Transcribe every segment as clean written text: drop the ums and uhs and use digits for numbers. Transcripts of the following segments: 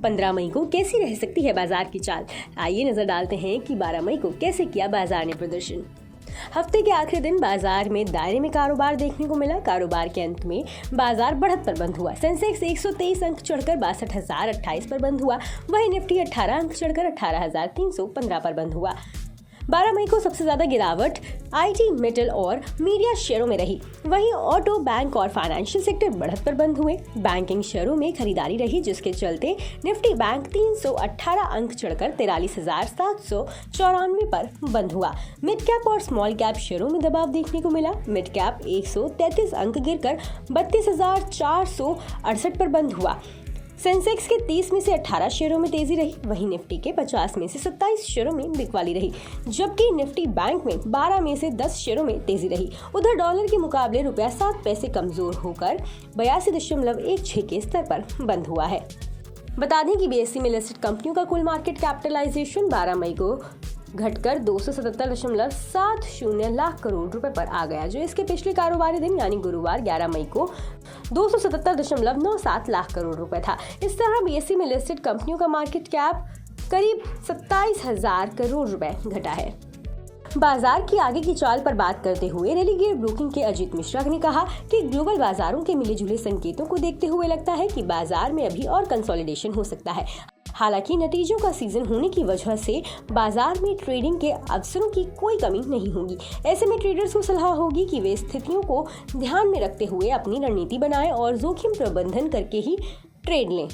15 मई को कैसी रह सकती है बाजार की चाल? आइए नजर डालते हैं कि 12 मई को कैसे किया बाजार ने प्रदर्शन। हफ्ते के आखिरी दिन बाजार में दायरे में कारोबार देखने को मिला। कारोबार के अंत में बाजार बढ़त पर बंद हुआ। सेंसेक्स 123 अंक चढ़कर 62,028 पर बंद हुआ। वहीं निफ्टी 18 अंक चढ़कर 18,315 पर बंद हुआ। 12 मई को सबसे ज्यादा गिरावट आईटी, मेटल और मीडिया शेयरों में रही। वहीं ऑटो, बैंक और फाइनेंशियल सेक्टर बढ़त पर बंद हुए। बैंकिंग शेयरों में खरीदारी रही, जिसके चलते निफ्टी बैंक 318 अंक चढ़कर 43,794 पर बंद हुआ। मिड कैप और स्मॉल कैप शेयरों में दबाव देखने को मिला। मिड कैप 133 अंक गिरकर 32,468 पर बंद हुआ। सेंसेक्स के 30 में से 18 शेयरों में तेजी रही। वहीं निफ्टी के 50 में से 27 शेयरों में बिकवाली रही, जबकि निफ्टी बैंक में 12 में से 10 शेयरों में तेजी रही। उधर डॉलर के मुकाबले रुपया 7 पैसे कमजोर होकर 82.16 के स्तर पर बंद हुआ है। बता दें कि बीएसई में लिस्टेड कंपनियों का कुल मार्केट कैपिटलाइजेशन 12 मई को घटकर 277.70 लाख करोड़ रुपए पर आ गया, जो इसके पिछले कारोबारी दिन यानी गुरुवार 11 मई को 277.97 लाख करोड़ रुपए था। इस तरह बीएसई में लिस्टेड कंपनियों का मार्केट कैप करीब 27,000 करोड़ रुपए घटा है। बाजार की आगे की चाल पर बात करते हुए रेलिगेयर ब्रोकिंग के अजीत मिश्रा ने कहा कि ग्लोबल बाजारों के मिले जुले संकेतों को देखते हुए लगता है कि बाजार में अभी और कंसोलिडेशन हो सकता है। हालांकि नतीजों का सीजन होने की वजह से बाजार में ट्रेडिंग के अवसरों की कोई कमी नहीं होगी। ऐसे में ट्रेडर्स को सलाह होगी कि वे स्थितियों को ध्यान में रखते हुए अपनी रणनीति बनाएं और जोखिम प्रबंधन करके ही ट्रेड लें।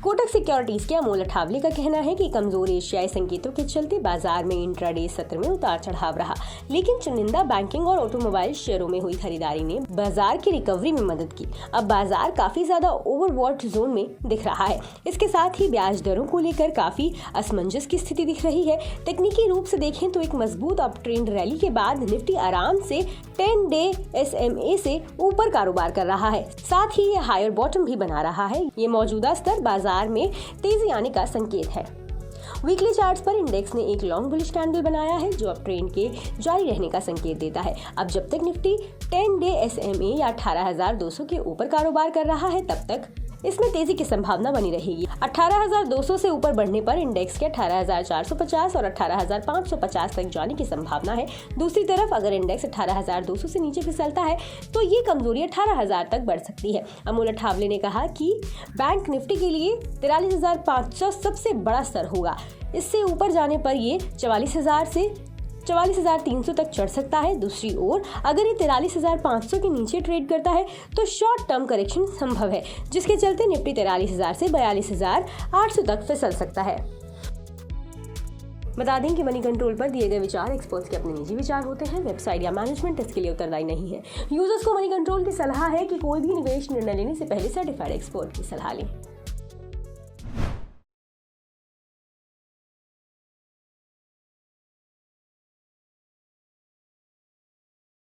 कोटक सिक्योरिटीज के अमोल अठावले का कहना है कि कमजोर एशियाई संकेतों के चलते बाजार में इंट्राडे सत्र में उतार चढ़ाव रहा, लेकिन चुनिंदा बैंकिंग और ऑटोमोबाइल शेयरों में हुई खरीदारी ने बाजार की रिकवरी में मदद की। अब बाजार काफी ज्यादा ओवरबॉट जोन में दिख रहा है। इसके साथ ही ब्याज दरों को लेकर काफी असमंजस की स्थिति दिख रही है। तकनीकी रूप से देखें तो एक मजबूत अप ट्रेंड रैली के बाद निफ्टी आराम से 10 डे SMA से ऊपर कारोबार कर रहा है। साथ ही ये हायर बॉटम भी बना रहा है। ये मौजूदा स्तर बाजार में तेजी आने का संकेत है। वीकली चार्ट्स पर इंडेक्स ने एक लॉन्ग बुलिश कैंडल बनाया है, जो अब ट्रेंड के जारी रहने का संकेत देता है। अब जब तक निफ्टी 10 डे SMA या 18,200 के ऊपर कारोबार कर रहा है, तब तक इसमें तेजी की संभावना बनी रहेगी। 18,200 से ऊपर बढ़ने पर इंडेक्स के 18,450 और 18,550 तक जाने की संभावना है। दूसरी तरफ अगर इंडेक्स 18,200 से नीचे फिसलता है तो ये कमजोरी 18,000 तक बढ़ सकती है। अमोल अठावले ने कहा कि बैंक निफ्टी के लिए 43,500 सबसे बड़ा स्तर होगा। इससे ऊपर जाने पर ये 44,000 से 44,300 तक चढ़ सकता है। दूसरी ओर अगर ये 43,500 के नीचे ट्रेड करता है तो शॉर्ट टर्म करेक्शन संभव है, जिसके चलते निफ्टी 43,000 से 42,800 तक फिसल सकता है। बता दें कि मनी कंट्रोल पर दिए गए विचार एक्सपर्ट्स के अपने निजी विचार होते हैं। वेबसाइट या मैनेजमेंट इसके लिए उत्तरदायी नहीं है। यूजर्स को मनी कंट्रोल की सलाह है कि कोई भी निवेश निर्णय लेने से पहले सर्टिफाइड एक्सपर्ट की सलाह लें।